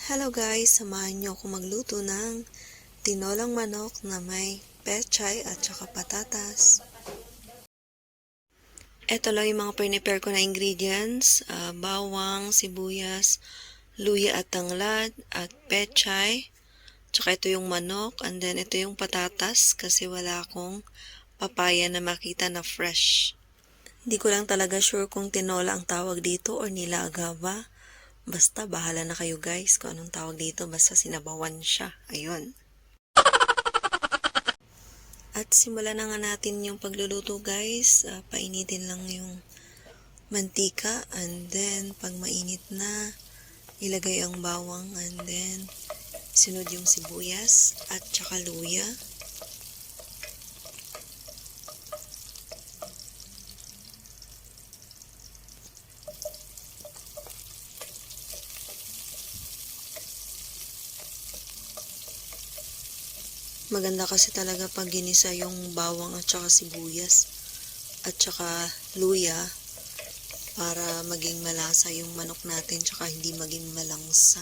Hello guys, samahan niyo ako magluto ng tinolang manok na may pechay at saka patatas. Ito lang yung mga prepare ko na ingredients, bawang, sibuyas, luya at tanglad, at pechay. Tsaka ito yung manok, and then ito yung patatas kasi wala akong papaya na makita na fresh. Hindi ko lang talaga sure kung tinola ang tawag dito or nilaga ba. Basta bahala na kayo guys kung anong tawag dito, basta sinabawan siya. Ayun. At simulan na nga natin yung pagluluto guys. Painitin lang yung mantika, and then pag mainit na, ilagay ang bawang, and then sunod yung sibuyas at saka luya. Maganda kasi talaga pag ginisa yung bawang at saka sibuyas at saka luya para maging malasa yung manok natin tsaka hindi maging malangsa.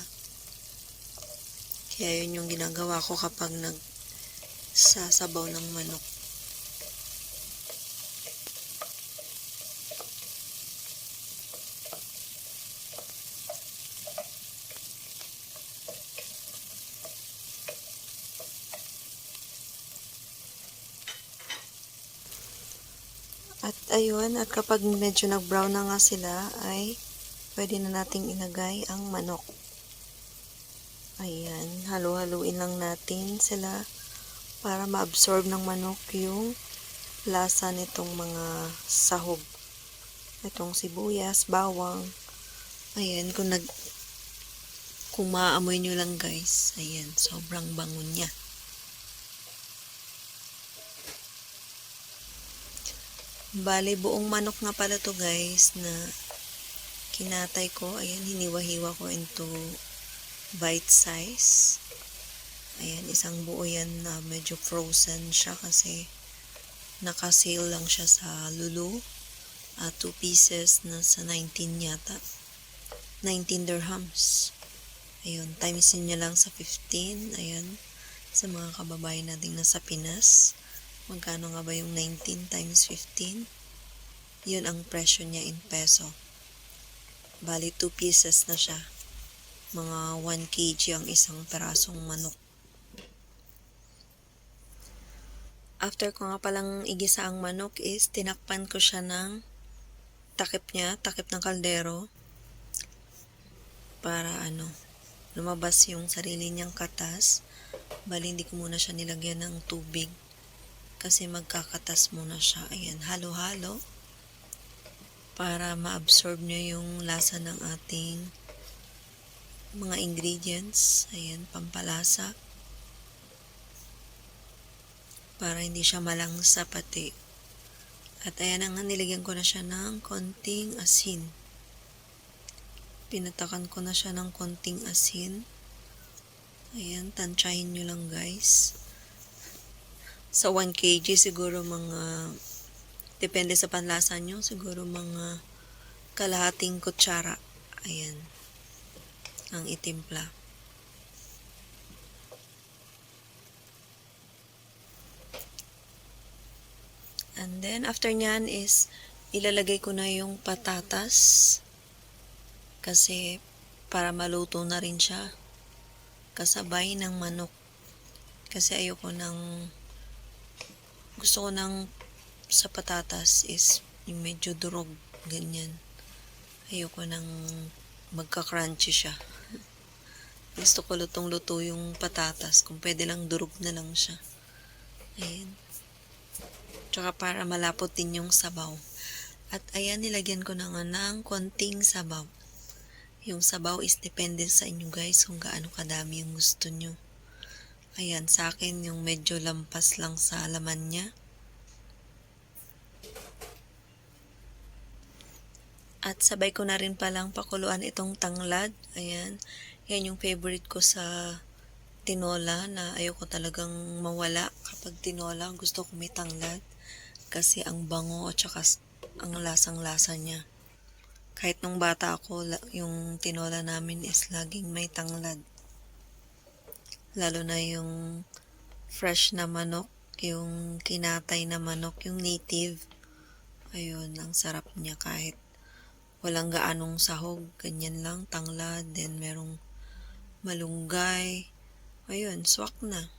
Kaya yun yung ginagawa ko kapag nagsasabaw ng manok. At ayun, at kapag medyo nag-brown na nga sila, ay pwede na nating ilagay ang manok. Ayan, halu-haluin lang natin sila para ma-absorb ng manok yung lasa nitong mga sahog. Itong sibuyas, bawang. Ayan, kung maaamoy nyo lang guys, ayan, sobrang bango niya. Bale, buong manok nga pala to guys na kinatay ko. Ayan, hiniwa-hiwa ko into bite size. Ayan, isang buo yan na medyo frozen siya kasi naka-sale lang siya sa Lulu. 2 pieces na sa 19 yata. 19 dirhams. Ayun, times nyo lang sa 15. Ayan, sa mga kababayan natin nasa Pinas. Magkano nga ba yung 19 times 15? Yun ang presyo niya in peso. Bali, 2 pieces na siya. Mga 1 kg ang isang perasong manok. After ko nga palang igisa ang manok is tinakpan ko siya ng takip niya, takip ng kaldero. Para lumabas yung sarili niyang katas. Bali, hindi ko muna siya nilagyan ng tubig. Kasi magkakatas muna siya. Ayan, halo-halo. Para ma-absorb nyo yung lasa ng ating mga ingredients. Ayan, pampalasa. Para hindi siya malangsa pati. At ayan nga, nilagyan ko na siya ng konting asin. Pinatakan ko na siya ng konting asin. Ayan, tansyahin nyo lang guys. Sa 1 kg siguro depende sa panlasa nyo, siguro mga kalahating kutsara. Ayan, ang itimpla. And then, after nyan is, ilalagay ko na yung patatas. Kasi, para maluto na rin siya. Kasabay ng manok. Kasi gusto ko sa patatas is yung medyo durog, ganyan. Ayoko nang magka-crunchy siya. Gusto ko lutong-luto yung patatas, kung pwede lang durog na lang siya. Ayan. Tsaka para malapot din yung sabaw. At ayan, nilagyan ko na nga ng konting sabaw. Yung sabaw is depende sa inyo guys kung gaano kadami yung gusto nyo. Ayan, sa akin yung medyo lampas lang sa laman niya. At sabay ko na rin palang pakuluan itong tanglad. Ayan, yan yung favorite ko sa tinola na ayoko talagang mawala kapag tinola. Gusto ko may tanglad kasi ang bango at saka ang lasang-lasa niya. Kahit nung bata ako, yung tinola namin is laging may tanglad. Lalo na yung fresh na manok, yung kinatay na manok, yung native. Ayun, ang sarap niya kahit walang gaanong sahog. Ganyan lang, tanglad, then merong malunggay. Ayun, swak na.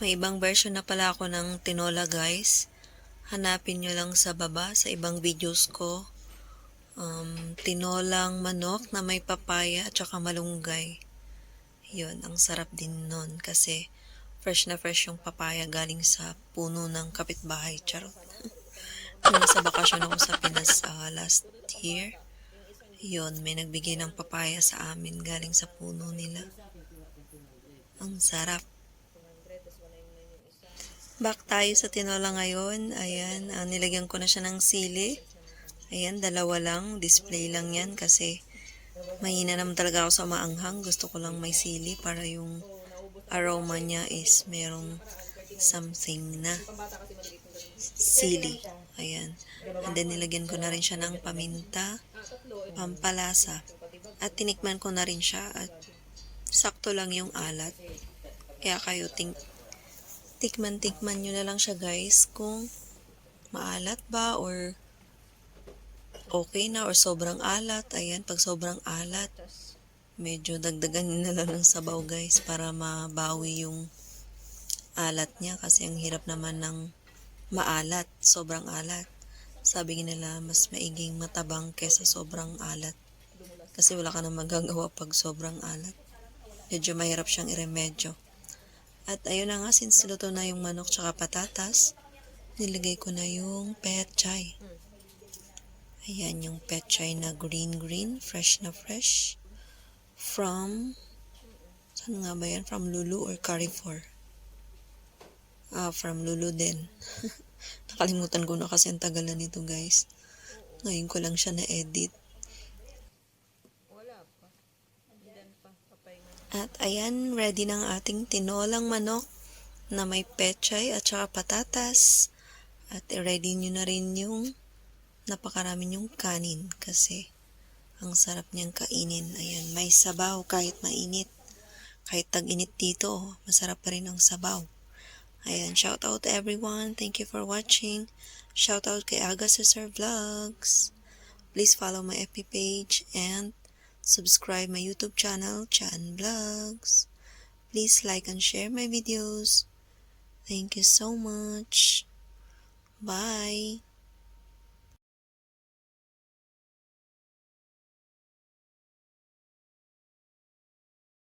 May ibang version na pala ako ng tinola guys. Hanapin nyo lang sa baba sa ibang videos ko. Tinolang manok na may papaya at saka malunggay. Yun, ang sarap din nun kasi fresh yung papaya galing sa puno ng kapitbahay. Charot. Nung nasa bakasyon ako sa Pinas last year, yun, may nagbigay ng papaya sa amin galing sa puno nila. Ang sarap. Back tayo sa tinola ngayon. Ayan, nilagyan ko na siya ng sili. Ayan, dalawa lang. Display lang yan kasi mahina naman talaga ako sa maanghang. Gusto ko lang may sili para yung aroma niya is merong something na sili. Ayan. And then nilagyan ko na rin siya ng paminta, pampalasa. At tinikman ko na rin siya at sakto lang yung alat. Kaya kayo tikman nyo na lang siya guys kung maalat ba or okay na or sobrang alat. Ayan, pag sobrang alat, medyo dagdagan nyo na lang ng sabaw guys para mabawi yung alat niya kasi ang hirap naman ng maalat, sobrang alat. Sabi nila mas maiging matabang kesa sobrang alat kasi wala ka na magagawa pag sobrang alat. Medyo mahirap siyang iremedyo. At ayun na nga, since luto na yung manok tsaka patatas, nilagay ko na yung pechay. Ayan yung pechay na green, fresh na fresh. Saan nga ba yan? From Lulu or Carrefour? From Lulu din. Nakalimutan ko na kasi ang tagal na nito guys. Ngayon ko lang siya na-edit. At ayan, ready na ang ating tinolang manok na may pechay at saka patatas. At ready nyo na rin yung napakarami yung kanin kasi ang sarap niyang kainin. Ayan, may sabaw kahit mainit. Kahit tag-init dito, masarap pa rin ang sabaw. Ayan, shout out to everyone. Thank you for watching. Shout out kay Aga Cesar Vlogs. Please follow my FB page and subscribe my YouTube channel, Chan Vlogs. Please like and share my videos. Thank you so much. Bye.